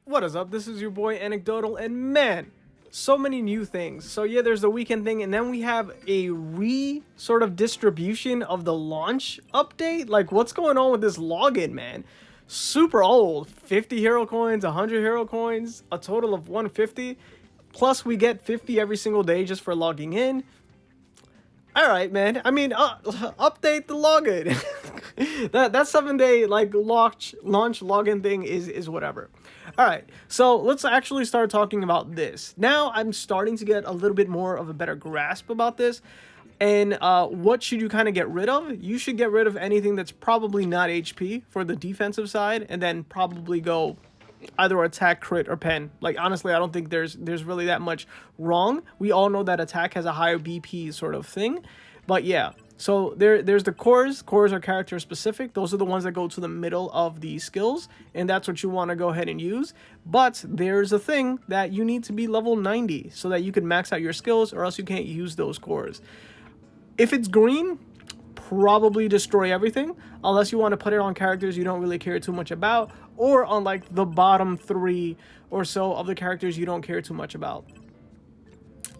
What is up? This is your boy Anecdotal, and man, so many new things. So yeah, there's the weekend thing, and then we have a sort of distribution of the launch update. Like, what's going on with this login, man? Super old. 50 hero coins, 100 hero coins, a total of 150. Plus, we get 50 every single day just for logging in. All right, man. I mean, update the login. that 7-day like launch login thing is whatever. All right, so let's actually start talking about this. Now I'm starting to get a little bit more of a better grasp about this. And what should you kind of get rid of? You should get rid of anything that's probably not HP for the defensive side, and then probably go either attack, crit, or pen. Like, honestly, I don't think there's really that much wrong. We all know that attack has a higher BP sort of thing. But yeah, so there's the cores. Cores are character specific. Those are the ones that go to the middle of the skills, and that's what you want to go ahead and use. But there's a thing that you need to be level 90 so that you can max out your skills, or else you can't use those cores. If it's green, probably destroy everything, unless you want to put it on characters you don't really care too much about, or on like the bottom 3 or so of the characters you don't care too much about.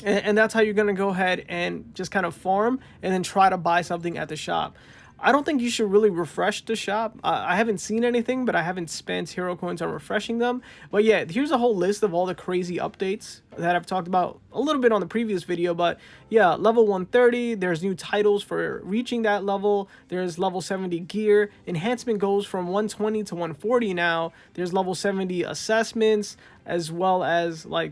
And that's how you're going to go ahead and just kind of farm and then try to buy something at the shop. I don't think you should really refresh the shop. I haven't seen anything, but I haven't spent hero coins on refreshing them. But yeah, here's a whole list of all the crazy updates that I've talked about a little bit on the previous video. But yeah, level 130, there's new titles for reaching that level. There's level 70 gear. Enhancement goes from 120 to 140 now. There's level 70 assessments, as well as like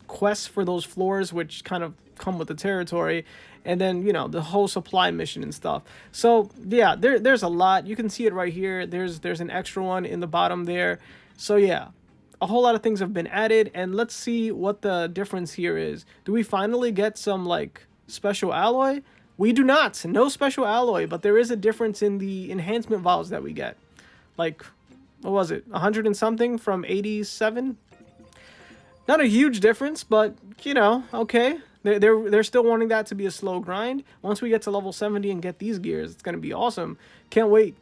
quests for those floors, which kind of come with the territory, and then, you know, the whole supply mission and stuff. So yeah, there's a lot. You can see it right here. There's an extra one in the bottom there. So yeah, a whole lot of things have been added, and let's see what the difference here is. Do we finally get some like special alloy? We do not. No special alloy, but there is a difference in the enhancement vials that we get. Like, what was it, 100 and something from 87? Not a huge difference, but you know, okay. They're still wanting that to be a slow grind. Once we get to level 70 and get these gears, it's gonna be awesome. Can't wait.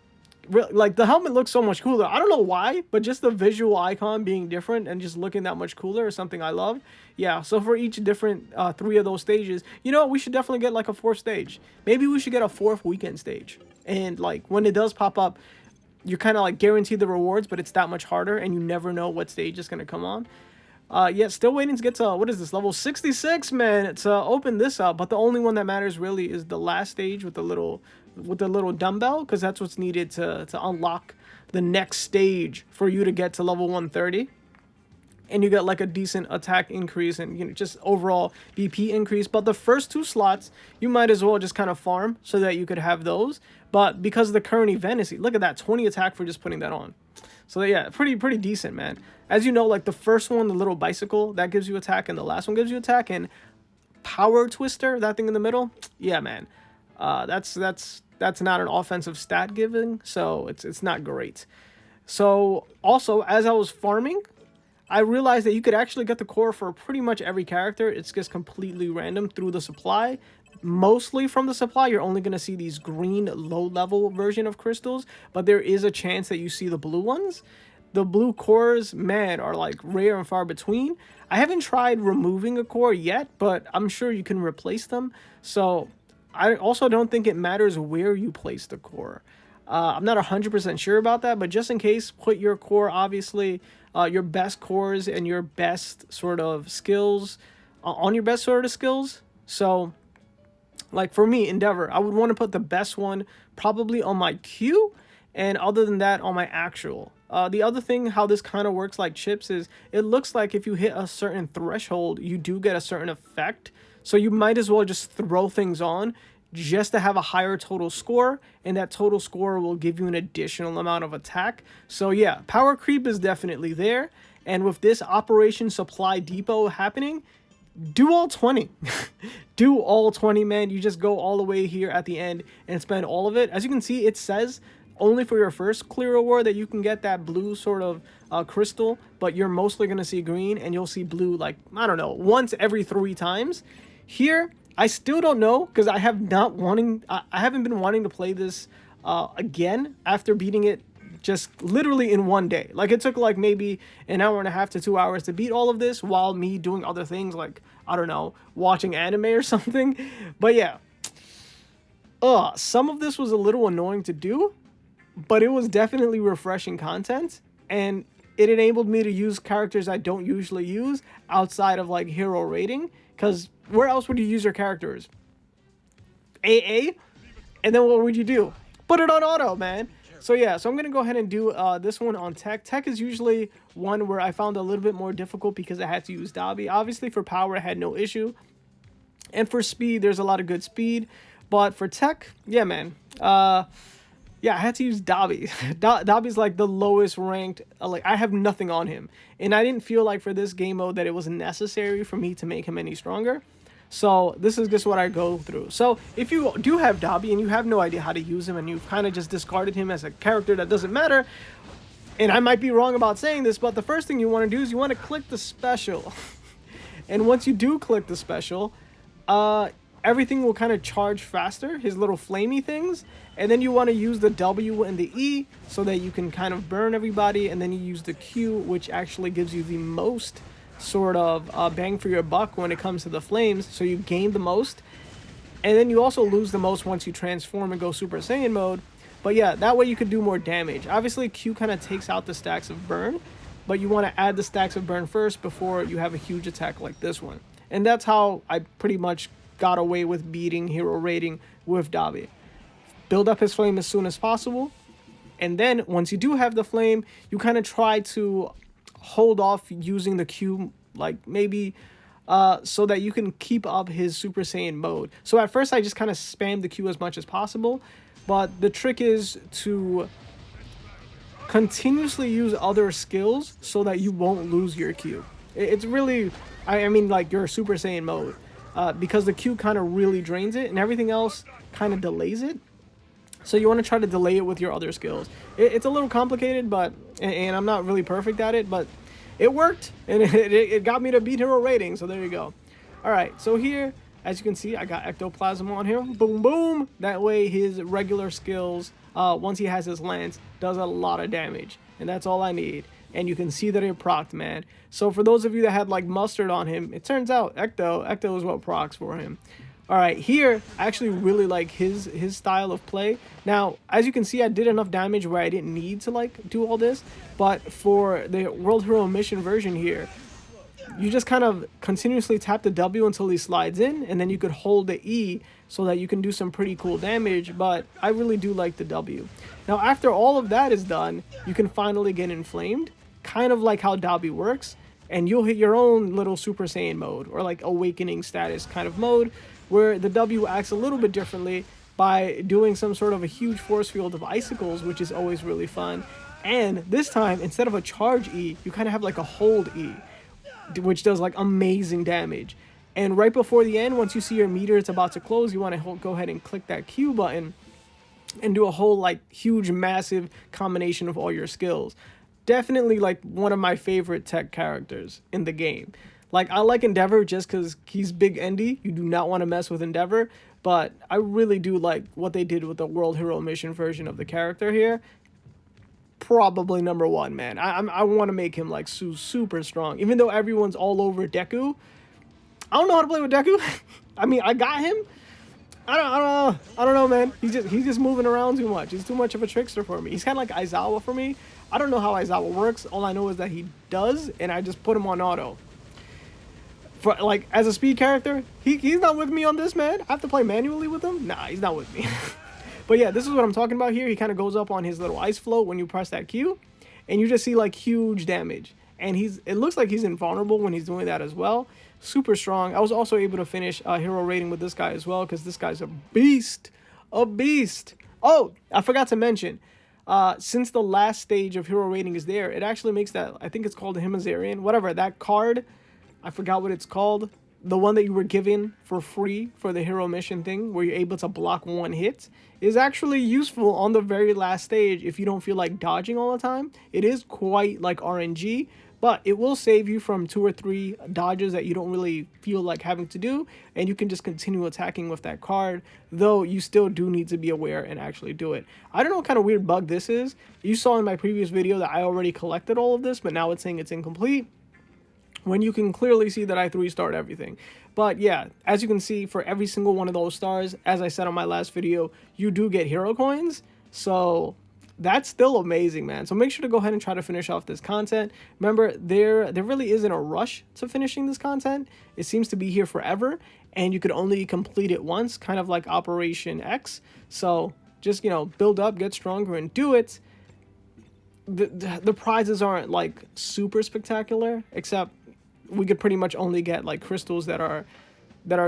Like, the helmet looks so much cooler. I don't know why, but just the visual icon being different and just looking that much cooler is something I love. Yeah, so for each different 3 of those stages, you know, we should definitely get like a 4th stage. Maybe we should get a 4th weekend stage. And like, when it does pop up, you're kind of like guaranteed the rewards, but it's that much harder, and you never know what stage is gonna come on. Yeah, still waiting to get to, what is this, level 66, man, to open this up. But the only one that matters really is the last stage with the little dumbbell, because that's what's needed to unlock the next stage for you to get to level 130. And you get like a decent attack increase and, you know, just overall BP increase. But the first 2 slots, you might as well just kind of farm so that you could have those. But because of the current event, look at that, 20 attack for just putting that on. So yeah, pretty decent, man. As you know, like the first one, the little bicycle, that gives you attack, and the last one gives you attack. And power twister, that thing in the middle, yeah, man. That's not an offensive stat giving, so it's not great. So also, as I was farming, I realized that you could actually get the core for pretty much every character. It's just completely random through the supply. Mostly from the supply, you're only going to see these green low-level version of crystals, but there is a chance that you see the blue ones. The blue cores, man, are like rare and far between. I haven't tried removing a core yet, but I'm sure you can replace them. So I also don't think it matters where you place the core. I'm not 100% sure about that, but just in case, put your core, obviously, your best cores and your best sort of skills on your best sort of skills. So like for me, Endeavor, I would want to put the best one probably on my Q, and other than that, on my actual. The other thing, how this kind of works like chips, is it looks like if you hit a certain threshold, you do get a certain effect. So you might as well just throw things on just to have a higher total score, and that total score will give you an additional amount of attack. So yeah, power creep is definitely there. And with this Operation Supply Depot happening, do all 20. Do all 20, man. You just go all the way here at the end and spend all of it. As you can see, it says only for your first clear reward that you can get that blue sort of crystal, but you're mostly going to see green, and you'll see blue like, I don't know, once every 3 times. Here, I still don't know, because I haven't been wanting to play this again after beating it just literally in one day. Like it took like maybe an hour and a half to 2 hours to beat all of this while me doing other things like, I don't know, watching anime or something. But yeah, some of this was a little annoying to do, but it was definitely refreshing content, and it enabled me to use characters I don't usually use outside of like hero rating, because where else would you use your characters? AA? And then what would you do? Put it on auto, man. So yeah, so I'm going to go ahead and do this one on tech. Tech is usually one where I found a little bit more difficult because I had to use Dobby. Obviously for power, I had no issue. And for speed, there's a lot of good speed. But for tech, yeah, man. Yeah, I had to use Dobby. Dobby's like the lowest ranked. Like I have nothing on him. And I didn't feel like for this game mode that it was necessary for me to make him any stronger. So this is just what I go through. So if you do have Dobby and you have no idea how to use him and you've kind of just discarded him as a character that doesn't matter, and I might be wrong about saying this, but the first thing you want to do is you want to click the special. And once you do click the special, everything will kind of charge faster, his little flamey things. And then you want to use the W and the E so that you can kind of burn everybody. And then you use the Q, which actually gives you the most sort of bang for your buck when it comes to the flames, so you gain the most, and then you also lose the most once you transform and go Super Saiyan mode. But yeah, that way you could do more damage. Obviously Q kind of takes out the stacks of burn, but you want to add the stacks of burn first before you have a huge attack like this one. And that's how I pretty much got away with beating hero rating with Dobby. Build up his flame as soon as possible, and then once you do have the flame, you kind of try to hold off using the Q, like maybe so that you can keep up his Super Saiyan mode. So at first I just kind of spammed the Q as much as possible, but the trick is to continuously use other skills so that you won't lose your Q. It's really, I mean like your Super Saiyan mode, because the Q kind of really drains it and everything else kind of delays it. So you want to try to delay it with your other skills. It's a little complicated, but and I'm not really perfect at it, but it worked, and it got me to beat hero rating. So there you go. All right, so here, as you can see, I got ectoplasm on him. Boom, boom. That way, his regular skills, once he has his lance, does a lot of damage, and that's all I need. And you can see that it procced, man. So for those of you that had like mustard on him, it turns out ecto is what procs for him. All right, here, I actually really like his style of play. Now, as you can see, I did enough damage where I didn't need to, like, do all this. But for the World Hero Mission version here, you just kind of continuously tap the W until he slides in, and then you could hold the E so that you can do some pretty cool damage. But I really do like the W. Now, after all of that is done, you can finally get inflamed, kind of like how Dobby works. And you'll hit your own little Super Saiyan mode, or like awakening status kind of mode, where the W acts a little bit differently by doing some sort of a huge force field of icicles, which is always really fun. And this time, instead of a charge E, you kind of have like a hold E, which does like amazing damage. And right before the end, once you see your meter is about to close, you want to go ahead and click that Q button and do a whole like huge, massive combination of all your skills. Definitely like one of my favorite tech characters in the game. Like, I like Endeavor just because he's Big Endy. You do not want to mess with Endeavor. But I really do like what they did with the World Hero Mission version of the character here. Probably number one, man. I want to make him, like, super strong. Even though everyone's all over Deku. I don't know how to play with Deku. I mean, I got him. I don't know, man. He's just moving around too much. He's too much of a trickster for me. He's kind of like Aizawa for me. I don't know how Aizawa works. All I know is that he does, and I just put him on auto. For like as a speed character, he's not with me on this, man. I have to play manually with him. Nah, he's not with me. But yeah, this is what I'm talking about here. He kind of goes up on his little ice float when you press that Q, and you just see like huge damage. And it looks like he's invulnerable when he's doing that as well. Super strong. I was also able to finish hero rating with this guy as well, because this guy's a beast. A beast. Oh, I forgot to mention, since the last stage of hero rating is there, it actually makes that, I think it's called a Himazarian, whatever, that card, I forgot what it's called, the one that you were given for free for the hero mission thing, where you're able to block one hit, is actually useful on the very last stage if you don't feel like dodging all the time. It is quite like RNG, but it will save you from 2 or 3 dodges that you don't really feel like having to do, and you can just continue attacking with that card, though you still do need to be aware and actually do it. I don't know what kind of weird bug this is. You saw in my previous video that I already collected all of this, but now it's saying it's incomplete, when you can clearly see that I 3-starred everything. But yeah, as you can see, for every single one of those stars, as I said on my last video, you do get hero coins. So that's still amazing, man. So make sure to go ahead and try to finish off this content. Remember, there really isn't a rush to finishing this content. It seems to be here forever, and you could only complete it once, kind of like Operation X. So just, you know, build up, get stronger, and do it. The prizes aren't like super spectacular, except we could pretty much only get like crystals that are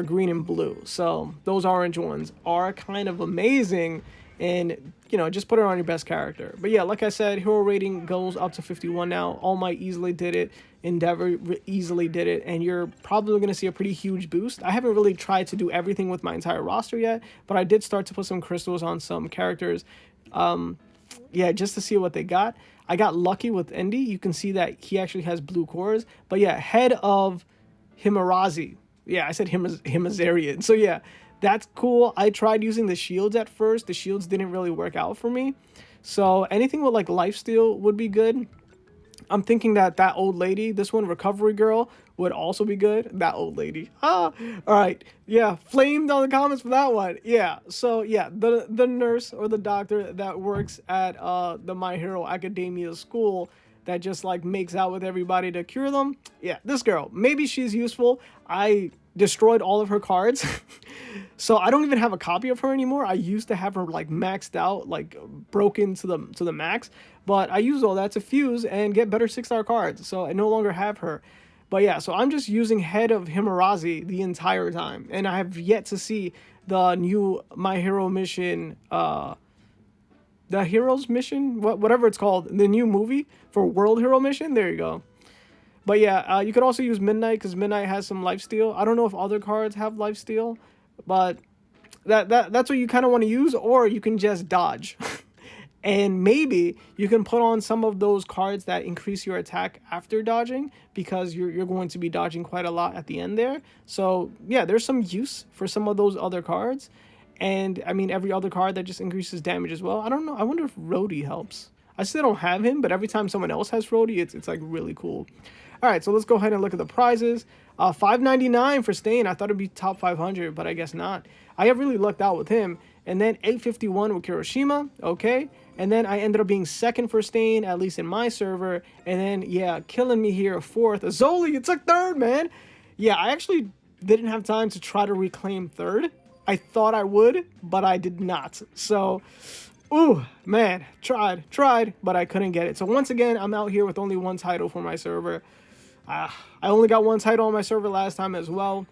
green and blue. So those orange ones are kind of amazing, and you know, just put it on your best character. But yeah, like I said, hero rating goes up to 51 now. All Might easily did it, Endeavor easily did it, and you're probably going to see a pretty huge boost. I haven't really tried to do everything with my entire roster yet, but I did start to put some crystals on some characters, yeah, just to see what they got. I got lucky with Indy. You can see that he actually has blue cores. But yeah, head of Himarazi. Yeah, I said Himazarian. So yeah, that's cool. I tried using the shields at first. The shields didn't really work out for me. So anything with like lifesteal would be good. I'm thinking that old lady, this one, Recovery Girl, would also be good. That old lady. All right. Yeah, flamed on the comments for that one. Yeah, so yeah, the nurse or the doctor that works at the My Hero Academia school that just like makes out with everybody to cure them. Yeah, this girl, maybe she's useful. I destroyed all of her cards. So I don't even have a copy of her anymore. I used to have her like maxed out, like broken to the max, but I used all that to fuse and get better 6-star cards, so I no longer have her. But yeah, so I'm just using head of Himarazi the entire time, and I have yet to see the new My Hero mission, the Heroes mission, whatever it's called, the new movie for World Hero Mission. There you go. But yeah, you could also use Midnight, because Midnight has some lifesteal. I don't know if other cards have lifesteal, but that's what you kind of want to use, or you can just dodge. And maybe you can put on some of those cards that increase your attack after dodging, because you're going to be dodging quite a lot at the end there. So yeah, there's some use for some of those other cards. And I mean, every other card that just increases damage as well. I don't know. I wonder if Rhodey helps. I still don't have him, but every time someone else has Rhodey, it's like really cool. All right, so let's go ahead and look at the prizes. $5.99 for Stain. I thought it'd be top 500, but I guess not. I have really lucked out with him. And then $8.51 with Kiroshima. Okay. And then I ended up being second for Stain, at least in my server. And then, yeah, killing me here, fourth. Zoli, it's like third, man. Yeah, I actually didn't have time to try to reclaim third. I thought I would, but I did not. So, ooh, man, tried, but I couldn't get it. So once again, I'm out here with only one title for my server. I only got one title on my server last time as well.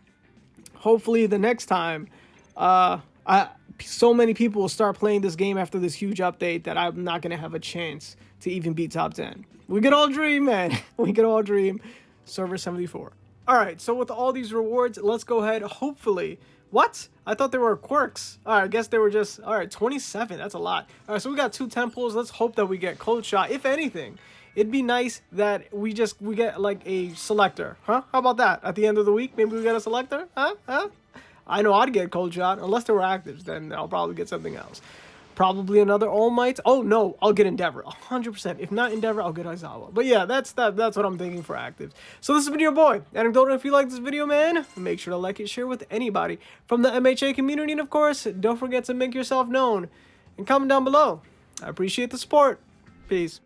Hopefully the next time, so many people will start playing this game after this huge update that I'm not going to have a chance to even beat top 10. We could all dream, man. We could all dream. Server 74. All right, so with all these rewards, let's go ahead, hopefully. What? I thought they were quirks. All right, I guess they were just, all right, 27. That's a lot. All right, so we got 2 temples. Let's hope that we get Cold Shot. If anything, it'd be nice that we get like a selector. Huh? How about that? At the end of the week, maybe we get a selector? Huh? I know I'd get Cold Shot. Unless they were actives, then I'll probably get something else. Probably another All Might. Oh, no, I'll get Endeavor. 100%. If not Endeavor, I'll get Aizawa. But yeah, that's what I'm thinking for actives. So this has been your boy, Anecdotal. If you like this video, man, make sure to like it, share with anybody from the MHA community. And of course, don't forget to make yourself known and comment down below. I appreciate the support. Peace.